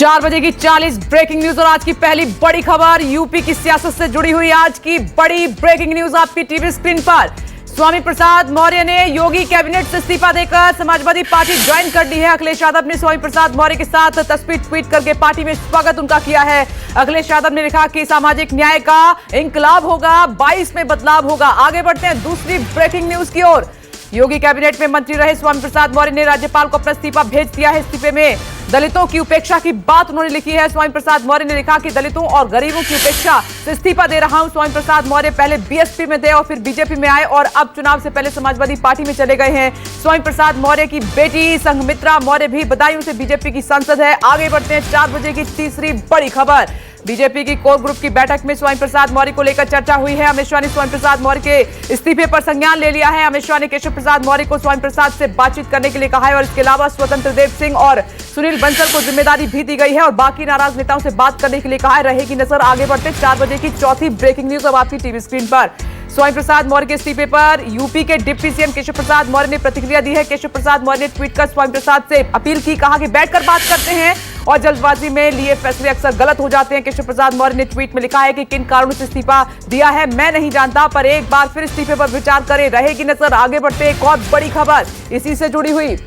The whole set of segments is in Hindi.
4 बजे की 40 ब्रेकिंग न्यूज और आज की पहली बड़ी खबर यूपी की सियासत से जुड़ी हुई आज की बड़ी ब्रेकिंग न्यूज आपकी टीवी स्क्रीन पर। स्वामी प्रसाद मौर्य ने योगी कैबिनेट से इस्तीफा देकर समाजवादी पार्टी ज्वाइन कर ली है। अखिलेश यादव ने स्वामी प्रसाद मौर्य के साथ तस्वीर ट्वीट करके पार्टी में स्वागत उनका किया है। अखिलेश यादव ने लिखा कि सामाजिक न्याय का इंकलाब होगा, 22 में बदलाव होगा। आगे बढ़ते हैं दूसरी ब्रेकिंग न्यूज की ओर। योगी कैबिनेट में मंत्री रहे स्वामी प्रसाद मौर्य ने राज्यपाल को अपना इस्तीफा भेज दिया है। इस्तीफे में दलितों की उपेक्षा की बात उन्होंने लिखी है। स्वामी प्रसाद मौर्य ने लिखा कि दलितों और गरीबों की उपेक्षा से इस्तीफा दे रहा हूं। स्वामी प्रसाद मौर्य पहले बीएसपी में थे और फिर बीजेपी में आए और अब चुनाव से पहले समाजवादी पार्टी में चले गए हैं। स्वामी प्रसाद मौर्य की बेटी संघमित्रा मौर्य भी बदायूं से बीजेपी की सांसद है। आगे बढ़ते हैं 4 बजे की तीसरी बड़ी खबर। बीजेपी की कोर ग्रुप की बैठक में स्वामी प्रसाद मौर्य को लेकर चर्चा हुई है। अमित शाह ने स्वामी प्रसाद मौर्य के इस्तीफे पर संज्ञान ले लिया है। अमित शाह ने केशव प्रसाद मौर्य को स्वामी प्रसाद से बातचीत करने के लिए कहा है और इसके अलावा स्वतंत्र देव सिंह और सुनील बंसल को जिम्मेदारी भी दी गई है और बाकी नाराज नेताओं से बात करने के लिए कहा है। रहेगी नजर। आगे बढ़ते 4 बजे की चौथी ब्रेकिंग न्यूज अब आपकी टीवी स्क्रीन पर। स्वामी प्रसाद मौर्य के इस्तीफे पर यूपी के डिप्टी सीएम केशव प्रसाद मौर्य ने प्रतिक्रिया दी है। केशव प्रसाद मौर्य ने ट्वीट कर स्वामी प्रसाद से अपील की, कहा कि बैठकर बात करते हैं और जल्दबाजी में लिए फैसले अक्सर गलत हो जाते हैं। केशव प्रसाद मौर्य ने ट्वीट में लिखा है कि किन कारणों से इस्तीफा दिया है मैं नहीं जानता, पर एक बार फिर इस्तीफे पर विचार करें। रहेगी नजर। आगे बढ़ते एक और बड़ी खबर इसी से जुड़ी हुई।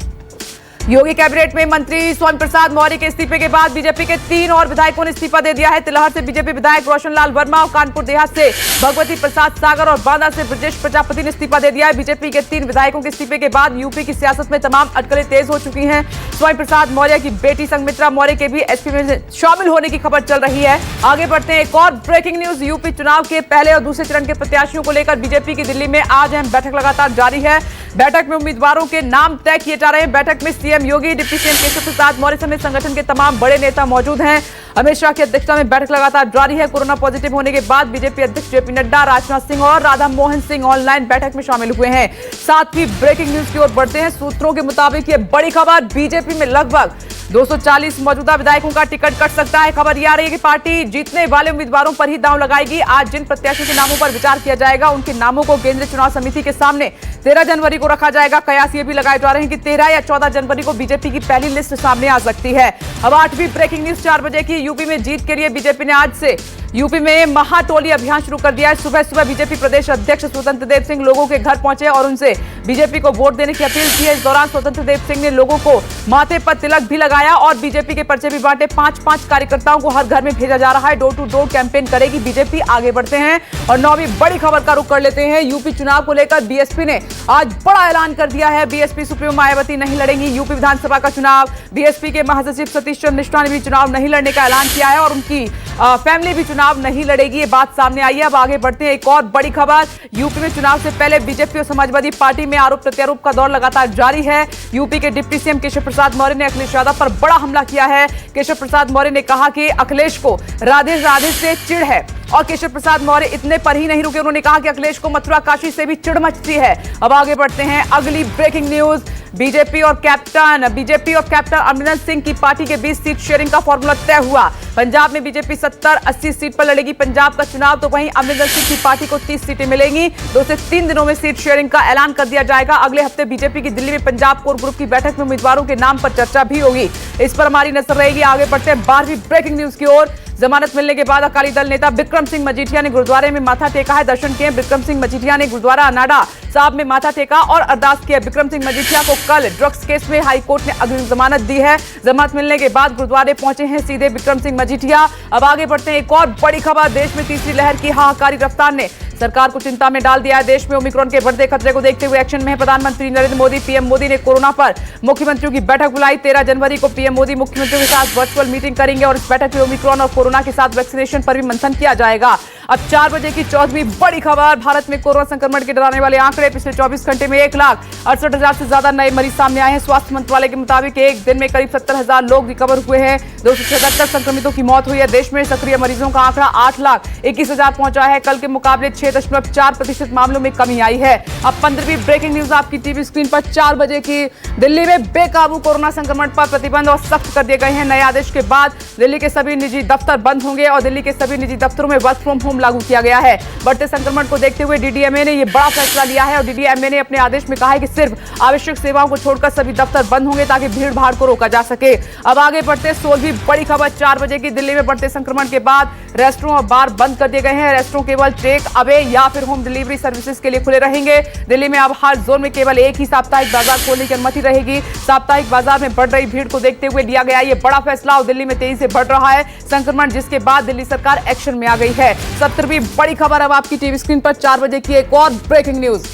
योगी कैबिनेट में मंत्री स्वामी प्रसाद मौर्य के इस्तीफे के बाद बीजेपी के 3 और विधायकों ने इस्तीफा दे दिया है। तिलहर से बीजेपी विधायक रोशन लाल वर्मा और कानपुर देहात से भगवती प्रसाद सागर और बांदा से ब्रजेश प्रजापति ने इस्तीफा दे दिया है। बीजेपी के 3 विधायकों के इस्तीफे के बाद यूपी की सियासत में तमाम अटकलें तेज हो चुकी हैं। स्वामी प्रसाद मौर्य की बेटी संघमित्रा मौर्य के भी एसपी में शामिल होने की खबर चल रही है। आगे बढ़ते हैं एक और ब्रेकिंग न्यूज। यूपी चुनाव के पहले और दूसरे चरण के प्रत्याशियों को लेकर बीजेपी की दिल्ली में आज अहम बैठक लगातार जारी है। बैठक में उम्मीदवारों के नाम तय किए जा रहे हैं। बैठक में सीएम योगी, डिप्टी सीएम केशव प्रसाद मौर्य समेत संगठन के तमाम बड़े नेता मौजूद हैं। अमित शाह की अध्यक्षता में बैठक लगातार जारी है। कोरोना पॉजिटिव होने के बाद बीजेपी अध्यक्ष जेपी नड्डा, राजनाथ सिंह और राधा मोहन सिंह ऑनलाइन बैठक में शामिल हुए हैं। साथ ही ब्रेकिंग न्यूज की ओर बढ़ते हैं। सूत्रों के मुताबिक ये बड़ी खबर, बीजेपी में लगभग 240 मौजूदा विधायकों का टिकट कट सकता है। खबर यह आ रही है कि पार्टी जीतने वाले उम्मीदवारों पर ही दांव लगाएगी। आज जिन प्रत्याशियों के नामों पर विचार किया जाएगा उनके नामों को केंद्रीय चुनाव समिति के सामने 13 जनवरी को रखा जाएगा। कयास ये भी लगाए जा रहे हैं कि 13 या 14 जनवरी को बीजेपी की पहली लिस्ट सामने आ सकती है। अब 8वीं ब्रेकिंग न्यूज 4 बजे की। यूपी में जीत के लिए बीजेपी ने आज से यूपी में महाटोली अभियान शुरू कर दिया है। सुबह सुबह बीजेपी प्रदेश अध्यक्ष स्वतंत्र देव सिंह लोगों के घर पहुंचे और उनसे बीजेपी को वोट देने की अपील की है। इस दौरान स्वतंत्र देव सिंह ने लोगों को माथे पर तिलक भी लगाया और बीजेपी के पर्चे भी बांटे। 5-5 कार्यकर्ताओं को हर घर में भेजा जा रहा है। डोर टू डोर कैंपेन करेगी बीजेपी। आगे बढ़ते हैं और 9वीं बड़ी खबर का रुख कर लेते हैं। यूपी चुनाव को लेकर बीएसपी ने आज बड़ा ऐलान कर दिया है। बीएसपी सुप्रीमो मायावती नहीं लड़ेंगी यूपी विधानसभा का चुनाव। बीएसपी के महासचिव सतीश चंद्र मिश्रा ने भी चुनाव नहीं लड़ने का ऐलान किया है और उनकी फैमिली भी चुनाव नहीं लड़ेगी। ये बात सामने आई है। अब आगे बढ़ते हैं एक और बड़ी खबर। यूपी में चुनाव से पहले बीजेपी और समाजवादी पार्टी में आरोप प्रत्यारोप का दौर लगातार जारी है। यूपी के डिप्टी सीएम केशव प्रसाद मौर्य ने अखिलेश यादव पर बड़ा हमला किया है। केशव प्रसाद मौर्य ने कहा कि अखिलेश को राधे राधे से चिढ़ है और केशव प्रसाद मौर्य इतने पर ही नहीं रुके। उन्होंने कहा कि अखिलेश को मथुरा काशी से भी चिढ़ मचती है। अब आगे बढ़ते हैं अगली ब्रेकिंग न्यूज। बीजेपी और कैप्टन अमरिंदर सिंह की पार्टी के बीच सीट शेयरिंग का फॉर्मूला तय हुआ। पंजाब में बीजेपी 70-80 सीट पर लड़ेगी पंजाब का चुनाव, तो वहीं अमरिंदर सिंह की पार्टी को 30 सीटें मिलेंगी। 2 से 3 दिनों में सीट शेयरिंग का ऐलान कर दिया जाएगा। अगले हफ्ते बीजेपी की दिल्ली में पंजाब कोर ग्रुप की बैठक में उम्मीदवारों के नाम पर चर्चा भी होगी। इस पर हमारी नजर रहेगी। आगे बढ़ते हैं 12वीं ब्रेकिंग न्यूज की ओर। जमानत मिलने के बाद अकाली दल नेता बिक्रम सिंह मजीठिया ने गुरुद्वारे में माथा टेका है। दर्शन किए। बिक्रम सिंह मजीठिया ने गुरुद्वारा अनाड़ा साहब में माथा टेका और अरदास किया। बिक्रम सिंह मजीठिया को कल ड्रग्स केस में हाईकोर्ट ने अग्रिम जमानत दी है। जमानत मिलने के बाद गुरुद्वारे पहुंचे हैं सीधे बिक्रम सिंह मजीठिया। अब आगे बढ़ते हैं एक और बड़ी खबर। देश में तीसरी लहर की हाहाकारी रफ्तार ने सरकार को चिंता में डाल दिया है। देश में ओमिक्रॉन के बढ़ते खतरे को देखते हुए एक्शन में है प्रधानमंत्री नरेंद्र मोदी। पीएम मोदी ने कोरोना पर मुख्यमंत्रियों की बैठक बुलाई। 13 जनवरी को पीएम मोदी मुख्यमंत्रियों के साथ वर्चुअल मीटिंग करेंगे और इस बैठक में ओमिक्रॉन और कोरोना के साथ वैक्सीनेशन पर भी मंथन किया जाएगा। अब 4 बजे की 14वीं बड़ी खबर। भारत में कोरोना संक्रमण के डराने वाले आंकड़े। पिछले 24 घंटे में 1,68,000 से ज्यादा नए मरीज सामने आए हैं। स्वास्थ्य मंत्रालय के मुताबिक एक दिन में करीब 70,000 लोग रिकवर हुए हैं। 277 संक्रमितों की मौत हुई है। देश में सक्रिय मरीजों का आंकड़ा 8,21,000 पहुंचा है। कल के मुकाबले 6.4% मामलों में कमी आई है। अब 15वीं ब्रेकिंग न्यूज आपकी टीवी स्क्रीन पर। 4 बजे की। दिल्ली में बेकाबू कोरोना संक्रमण पर प्रतिबंध और सख्त कर दिए गए हैं। नए आदेश के बाद दिल्ली के सभी निजी दफ्तर बंद होंगे और दिल्ली के सभी निजी दफ्तरों में वर्क फ्रॉम होम होम लागू किया गया है। बढ़ते संक्रमण को देखते हुए डीडीएमए ने यह बड़ा फैसला लिया है और डीडीएमए ने अपने आदेश में कहा है कि सिर्फ आवश्यक सेवाओं को छोड़कर सभी दफ्तर बंद होंगे ताकि भीड़ भाड़ को रोका जा सके। अब आगे बढ़ते 16वीं बड़ी खबर 4 बजे की। दिल्ली में बढ़ते संक्रमण के बाद रेस्टोरेंट और बार बंद कर दिए गए हैं। रेस्टोरेंट केवल टेक अवे या फिर होम डिलीवरी सर्विसेज के लिए खुले रहेंगे। दिल्ली में अब हर जोन में केवल एक ही साप्ताहिक बाजार खोलने की अनुमति रहेगी। साप्ताहिक बाजार में बढ़ रही भीड़ को देखते हुए लिया गया ये बड़ा फैसला और दिल्ली में तेजी से बढ़ रहा है संक्रमण, जिसके बाद दिल्ली सरकार एक्शन में आ गई है। 17वीं बड़ी खबर अब आपकी टीवी स्क्रीन पर 4 बजे की एक और ब्रेकिंग न्यूज।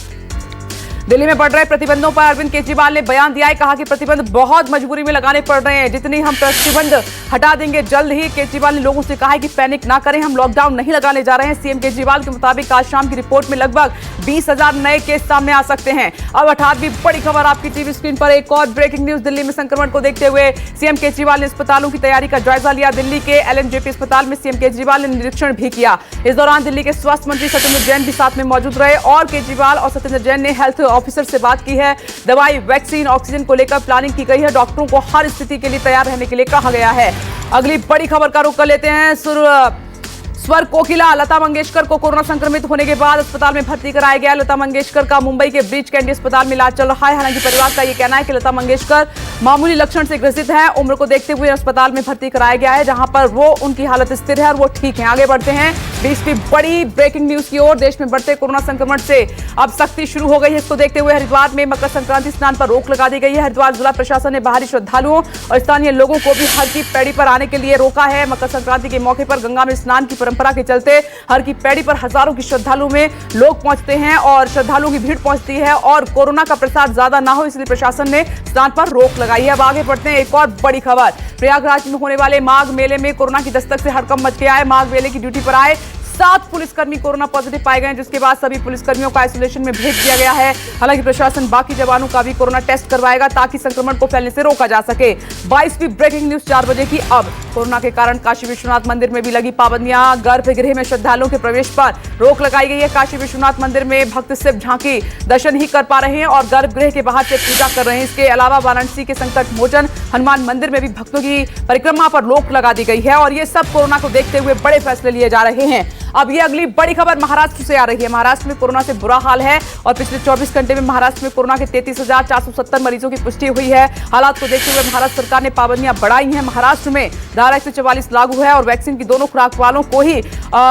दिल्ली में बढ़ रहे प्रतिबंधों पर अरविंद केजरीवाल ने बयान दिया है। कहा कि प्रतिबंध बहुत मजबूरी में लगाने पड़ रहे हैं, जितनी हम प्रतिबंध हटा देंगे जल्द ही। केजरीवाल ने लोगों से कहा है कि पैनिक ना करें, हम लॉकडाउन नहीं लगाने जा रहे हैं। सीएम केजरीवाल के मुताबिक आज शाम की रिपोर्ट में लगभग 20,000 नए केस सामने आ सकते हैं। अब 18वीं बड़ी खबर आपकी टीवी स्क्रीन पर एक और ब्रेकिंग न्यूज। दिल्ली में संक्रमण को देखते हुए सीएम केजरीवाल ने अस्पतालों की तैयारी का जायजा लिया। दिल्ली के एलएनजेपी अस्पताल में सीएम केजरीवाल ने निरीक्षण भी किया। इस दौरान दिल्ली के स्वास्थ्य मंत्री सत्येंद्र जैन भी साथ में मौजूद रहे और केजरीवाल और सत्येंद्र जैन ने हेल्थ ऑफिसर से बात की है। दवाई, वैक्सीन, ऑक्सीजन को लेकर प्लानिंग की गई है। डॉक्टरों को हर स्थिति के लिए तैयार रहने के लिए कहा गया है। अगली बड़ी खबर का रुख कर लेते हैं। स्वर कोकिला लता मंगेशकर को कोरोना संक्रमित होने के बाद अस्पताल में भर्ती कराया गया। लता मंगेशकर का मुंबई के ब्रीच कैंडी अस्पताल में इलाज चल रहा है। हालांकि परिवार का यह कहना है कि लता मंगेशकर मामूली लक्षण से ग्रसित है। उम्र को देखते हुए अस्पताल में भर्ती कराया गया है, जहां पर वो उनकी हालत स्थिर है और वो ठीक है। आगे बढ़ते हैं 20वीं बड़ी ब्रेकिंग न्यूज की ओर। देश में बढ़ते कोरोना संक्रमण से अब सख्ती शुरू हो गई है। इसको देखते हुए हरिद्वार में मकर संक्रांति स्नान पर रोक लगा दी गई है। हरिद्वार जिला प्रशासन ने बाहरी श्रद्धालुओं और स्थानीय लोगों को भी हर की पैड़ी पर आने के लिए रोका है। मकर संक्रांति के मौके पर गंगा में स्नान की परंपरा के चलते हर की पैड़ी पर हजारों की श्रद्धालुओं में लोग पहुंचते हैं और श्रद्धालुओं की भीड़ पहुंचती है और कोरोना का प्रसार ज्यादा ना हो, इसलिए प्रशासन ने स्नान पर रोक लगाई है। अब आगे बढ़ते हैं एक और बड़ी खबर। प्रयागराज में होने वाले माघ मेले में कोरोना की दस्तक से हड़कंप मच गया है। माघ मेले की ड्यूटी पर आए 7 पुलिसकर्मी कोरोना पॉजिटिव पाए गए, जिसके बाद सभी पुलिसकर्मियों को आइसोलेशन में भेज दिया गया है। हालांकि प्रशासन बाकी जवानों का भी कोरोना टेस्ट करवाएगा ताकि संक्रमण को फैलने से रोका जा सके। 22वीं ब्रेकिंग न्यूज 4 बजे की। अब कोरोना के कारण काशी विश्वनाथ मंदिर में भी लगी पाबंदियां। गर्भगृह में श्रद्धालुओं के प्रवेश पर रोक लगाई गई है। काशी विश्वनाथ मंदिर में भक्त सिर्फ झांकी दर्शन ही कर पा रहे हैं और गर्भगृह के बाहर से पूजा कर रहे हैं। इसके अलावा वाराणसी के संकट मोचन हनुमान मंदिर में भी भक्तों की परिक्रमा पर रोक लगा दी गई है और ये सब कोरोना को देखते हुए बड़े फैसले लिए जा रहे हैं। अब ये अगली बड़ी खबर महाराष्ट्र से आ रही है। महाराष्ट्र में कोरोना से बुरा हाल है और पिछले 24 घंटे में महाराष्ट्र में कोरोना के 33,470 मरीजों की पुष्टि हुई है। हालात को देखते हुए महाराष्ट्र सरकार ने पाबंदियां बढ़ाई हैं। महाराष्ट्र में धारा 144 लागू है और वैक्सीन की दोनों खुराक वालों को ही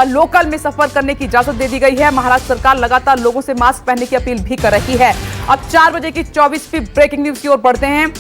लोकल में सफर करने की इजाजत दे दी गई है। महाराष्ट्र सरकार लगातार लोगों से मास्क पहनने की अपील भी कर रही है। अब 4 बजे की 24वीं ब्रेकिंग न्यूज की ओर बढ़ते हैं।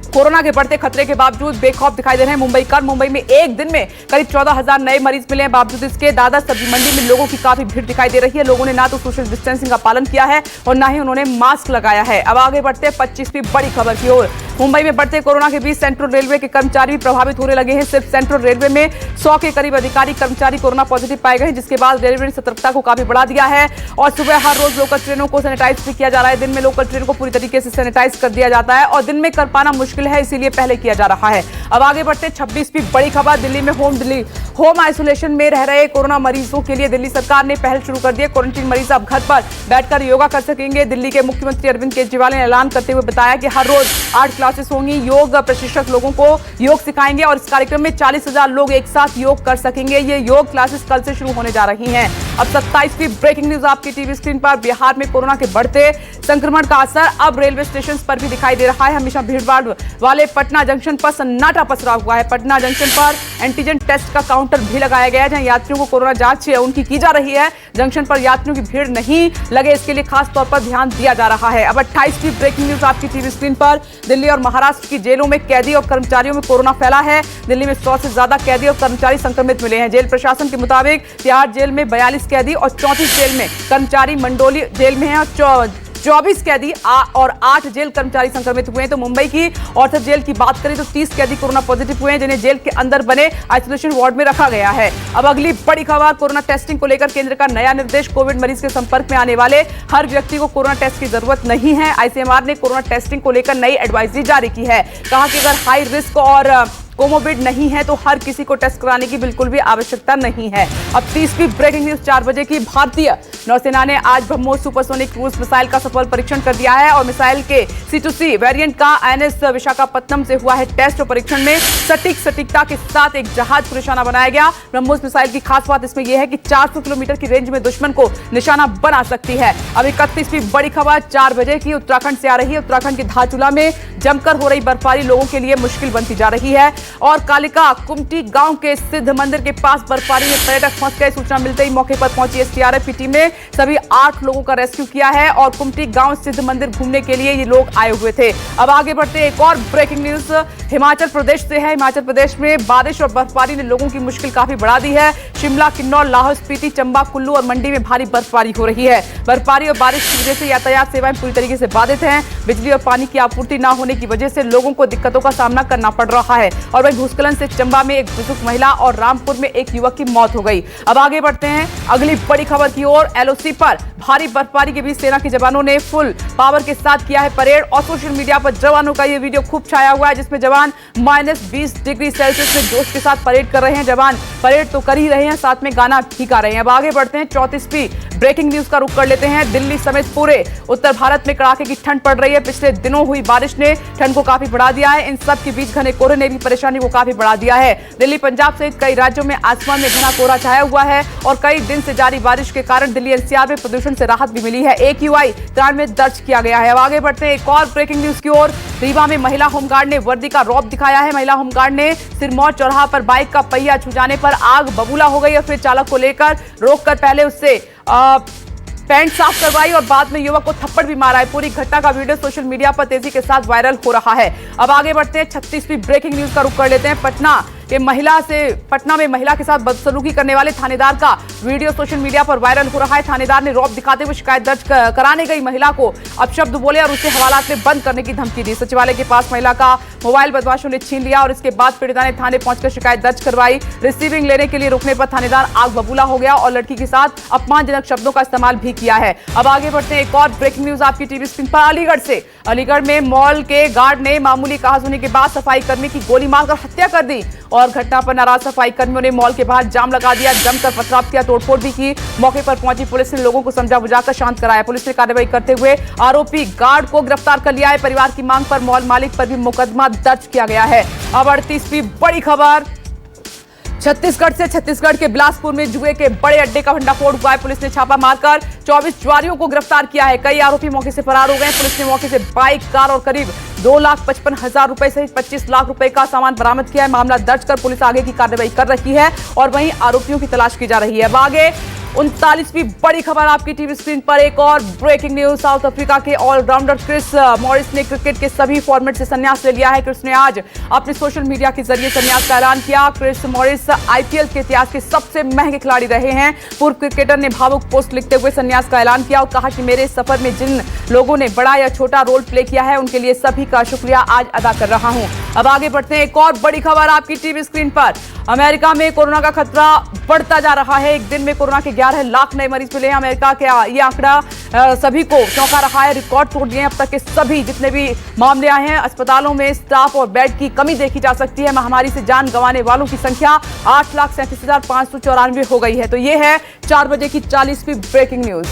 कोरोना के बढ़ते खतरे के बावजूद बेखौफ दिखाई दे रहे हैं मुंबईकर। मुंबई में एक दिन में करीब 14,000 नए मरीज मिले हैं। बावजूद इसके दादर सब्जी मंडी में लोगों की काफी भीड़ दिखाई दे रही है। लोगों ने ना तो सोशल डिस्टेंसिंग का पालन किया है और ना ही उन्होंने मास्क लगाया है। अब आगे बढ़ते हैं 25वीं बड़ी खबर की ओर। मुंबई में बढ़ते कोरोना के बीच सेंट्रल रेलवे के कर्मचारी भी प्रभावित होने लगे हैं। सिर्फ सेंट्रल रेलवे में 100 के करीब अधिकारी कर्मचारी कोरोना पॉजिटिव पाए गए हैं, जिसके बाद रेलवे ने सतर्कता को काफी बढ़ा दिया है और सुबह हर रोज लोकल ट्रेनों को सैनिटाइज भी किया जा रहा है। दिन में लोकल ट्रेन को पूरी तरीके से सैनिटाइज कर दिया जाता है और दिन में कर पाना मुश्किल है, इसीलिए पहले किया जा रहा है। अब आगे बढ़ते 26वीं बड़ी खबर। दिल्ली में होम आइसोलेशन में रह रहे कोरोना मरीजों के लिए दिल्ली सरकार ने पहल शुरू कर दी है। क्वारंटीन मरीज अब घर पर बैठकर योगा कर सकेंगे। दिल्ली के मुख्यमंत्री अरविंद केजरीवाल ने ऐलान करते हुए बताया कि हर रोज 8 क्लासेस होंगी। योग प्रशिक्षक लोगों को योग सिखाएंगे और इस कार्यक्रम में 40,000 लोग एक साथ योग कर सकेंगे। ये योग क्लासेस कल से शुरू होने जा रही हैं। अब 27वीं ब्रेकिंग न्यूज आपकी टीवी स्क्रीन पर। बिहार में कोरोना के बढ़ते संक्रमण का असर अब रेलवे स्टेशन पर भी दिखाई दे रहा है। हमेशा भीड़भाड़ वाले पटना जंक्शन पर सन्नाटा पसरा हुआ है। पटना जंक्शन पर एंटीजन टेस्ट का काउंटर भी लगाया गया है, जहां यात्रियों को कोरोना जांच उनकी की जा रही है। जंक्शन पर यात्रियों की भीड़ नहीं लगे, इसके लिए खास तौर पर ध्यान दिया जा रहा है। अब 28वीं ब्रेकिंग न्यूज आपकी टीवी स्क्रीन पर। दिल्ली और महाराष्ट्र की जेलों में कैदी और कर्मचारियों में कोरोना फैला है। दिल्ली में 100 से ज्यादा कैदी और कर्मचारी संक्रमित मिले हैं। जेल प्रशासन के मुताबिक तिहाड़ जेल में 42 कैदी और 34 जेल में कर्मचारी, मंडोली जेल में है और 24 कैदी और 8 जेल कर्मचारी संक्रमित हुए हैं। तो मुंबई की ऑर्थर जेल की बात करें तो 30 कैदी कोरोना पॉजिटिव हुए हैं, जिन्हें जेल के अंदर बने आइसोलेशन वार्ड में रखा गया है। अब अगली बड़ी खबर। कोरोना टेस्टिंग को लेकर केंद्र का नया निर्देश। कोविड मरीज के संपर्क में आने वाले हर व्यक्ति को कोरोना टेस्ट की जरूरत नहीं है। आईसीएमआर ने कोरोना टेस्टिंग को लेकर नई एडवाइजरी जारी की है। कहा कि अगर हाई रिस्क और कोमोबिड नहीं है तो हर किसी को टेस्ट कराने की बिल्कुल भी आवश्यकता नहीं है। अब 30वीं ब्रेकिंग न्यूज 4 बजे की। भारतीय नौसेना ने आज ब्रह्मोस सुपरसोनिक क्रूज मिसाइल का सफल परीक्षण कर दिया है और मिसाइल के C2C वेरिएंट का INS विशाखापत्तनम से हुआ है टेस्ट और परीक्षण में सटीकता के साथ एक जहाज को निशाना बनाया गया। ब्रह्मोस मिसाइल की खास बात इसमें यह है कि 400 किलोमीटर की रेंज में दुश्मन को निशाना बना सकती है। अब 31वीं बड़ी खबर 4 बजे की उत्तराखंड से आ रही है। उत्तराखंड के धारचूला में जमकर हो रही बर्फबारी लोगों के लिए मुश्किल बनती जा रही है और कालिका कुमटी गांव के सिद्ध मंदिर के पास बर्फबारी में पर्यटक फंस गए। सूचना मिलते ही मौके पर पहुंची SDRF की टीम ने सभी 8 लोगों का रेस्क्यू किया है और कुमटी गांव सिद्ध मंदिर घूमने के लिए ये लोग आए हुए थे। अब आगे बढ़ते हैं, एक और ब्रेकिंग न्यूज हिमाचल प्रदेश से है। हिमाचल प्रदेश में बारिश और बर्फबारी ने लोगों की मुश्किल काफी बढ़ा दी है। शिमला, किन्नौर, लाहौल स्पीति, चंबा, कुल्लू और मंडी में भारी बर्फबारी हो रही है। बर्फबारी और बारिश की वजह से यातायात सेवाएं पूरी तरीके से बाधित हैं। बिजली और पानी की आपूर्ति न होने की वजह से लोगों को दिक्कतों का सामना करना पड़ रहा है। और वहीं भूस्खलन से चंबा में एक बुजुर्ग महिला और रामपुर में एक युवक की मौत हो गई। अब आगे बढ़ते हैं अगली बड़ी खबर की ओर। LOC पर भारी बर्फबारी के बीच सेना के जवानों ने फुल पावर के साथ किया है परेड और सोशल मीडिया पर जवानों का यह वीडियो खूब छाया हुआ है जिसमें जवान -20 डिग्री सेल्सियस में जोश के साथ परेड कर रहे हैं। जवान परेड तो कर ही रहे हैं, साथ में गाना भी गा रहे हैं। अब आगे बढ़ते हैं 34वीं ब्रेकिंग न्यूज का रुख कर लेते हैं। दिल्ली समेत पूरे उत्तर भारत में कड़ाके की ठंड पड़ रही है। पिछले दिनों हुई बारिश ने ठंड को काफी बढ़ा दिया है। इन सब के बीच घने कोहरे ने भी परेशानी को काफी बढ़ा दिया है। दिल्ली, पंजाब सहित कई राज्यों में आसमान में घना कोहरा छाया हुआ है और कई दिन से जारी बारिश के कारण दिल्ली NCR में प्रदूषण से राहत भी मिली है। AQI 93 दर्ज किया गया है। अब आगे बढ़ते हैं एक और ब्रेकिंग न्यूज की ओर। रीवा में महिला होमगार्ड ने वर्दी का रौब दिखाया है। महिला होमगार्ड ने सिरमौर चौराहा पर बाइक का पहिया छू जाने पर आग बबूला हो गई और फिर चालक को लेकर रोककर पहले उससे पैंट साफ करवाई और बाद में युवक को थप्पड़ भी मारा है। पूरी घटना का वीडियो सोशल मीडिया पर तेजी के साथ वायरल हो रहा है। अब आगे बढ़ते हैं 36वीं ब्रेकिंग न्यूज का रुख कर लेते हैं। पटना में महिला के साथ बदसलूकी करने वाले थानेदार का वीडियो सोशल मीडिया पर वायरल हो रहा है। थानेदार ने रौब दिखाते हुए शिकायत दर्ज कराने गई महिला को अपशब्द बोले और उसे हवालात में बंद करने की धमकी दी। सचिवालय के पास महिला का मोबाइल बदमाशों ने छीन लिया और इसके बाद पीड़िता ने थाने पहुंचकर शिकायत दर्ज करवाई। रिसीविंग लेने के लिए रुकने पर थानेदार आग बबूला हो गया और लड़की के साथ अपमानजनक शब्दों का इस्तेमाल भी किया है। अब आगे बढ़ते हैं एक और ब्रेकिंग न्यूज आपकी टीवी स्क्रीन पर। अलीगढ़ से। अलीगढ़ में मॉल के गार्ड ने मामूली कहासुनी के बाद सफाई कर्मी की गोली मारकर हत्या कर दी और घटना पर नाराज सफाई कर्मियों ने मॉल के बाहर जाम लगा दिया, जमकर पथराव किया, तोड़फोड़ भी की। मौके पर पहुंची पुलिस ने लोगों को समझा बुझाकर शांत कराया। पुलिस ने कार्रवाई करते हुए आरोपी गार्ड को गिरफ्तार कर लिया है। परिवार की मांग पर मॉल मालिक पर भी मुकदमा दर्ज किया गया है। अब 38वीं बड़ी खबर छत्तीसगढ़ से। छत्तीसगढ़ के बिलासपुर में जुए के बड़े अड्डे का भंडाफोड़ हुआ है। पुलिस ने छापा मारकर 24 जुआरियों को गिरफ्तार किया है। कई आरोपी मौके से फरार हो गए। पुलिस ने मौके से बाइक, कार और करीब 2,55,000 रुपए सहित 25 लाख रुपए का सामान बरामद किया है। मामला दर्ज कर पुलिस आगे की कार्रवाई कर रही है और वहीं आरोपियों की तलाश की जा रही है। अब आगे 39वीं बड़ी खबर आपकी टीवी स्क्रीन पर। एक और ब्रेकिंग न्यूज। साउथ अफ्रीका के ऑलराउंडर क्रिस मॉरिस ने क्रिकेट के सभी फॉर्मेट से संन्यास ले लिया है। क्रिस ने आज अपने सोशल मीडिया के जरिए संन्यास का ऐलान किया। क्रिस मॉरिस IPL के इतिहास के सबसे महंगे खिलाड़ी रहे हैं। पूर्व क्रिकेटर ने भावुक पोस्ट लिखते हुए संन्यास का ऐलान किया और कहा कि मेरे सफर में जिन लोगों ने बड़ा या छोटा रोल प्ले किया है उनके लिए सभी का शुक्रिया आज अदा कर रहा हूं। अब आगे बढ़ते हैं एक और बड़ी खबर आपकी टीवी स्क्रीन पर। अमेरिका में कोरोना का खतरा बढ़ता जा रहा है। एक दिन में कोरोना के 11 लाख नए मरीज मिले हैं। अमेरिका के ये आंकड़ा सभी को चौंका रहा है। रिकॉर्ड तोड़ दिए हैं अब तक के सभी जितने भी मामले आए हैं। अस्पतालों में स्टाफ और बेड की कमी देखी जा सकती है। महामारी से जान गंवाने वालों की संख्या 8,37,594 हो गई है। तो ये है 4 बजे की 40वीं ब्रेकिंग न्यूज।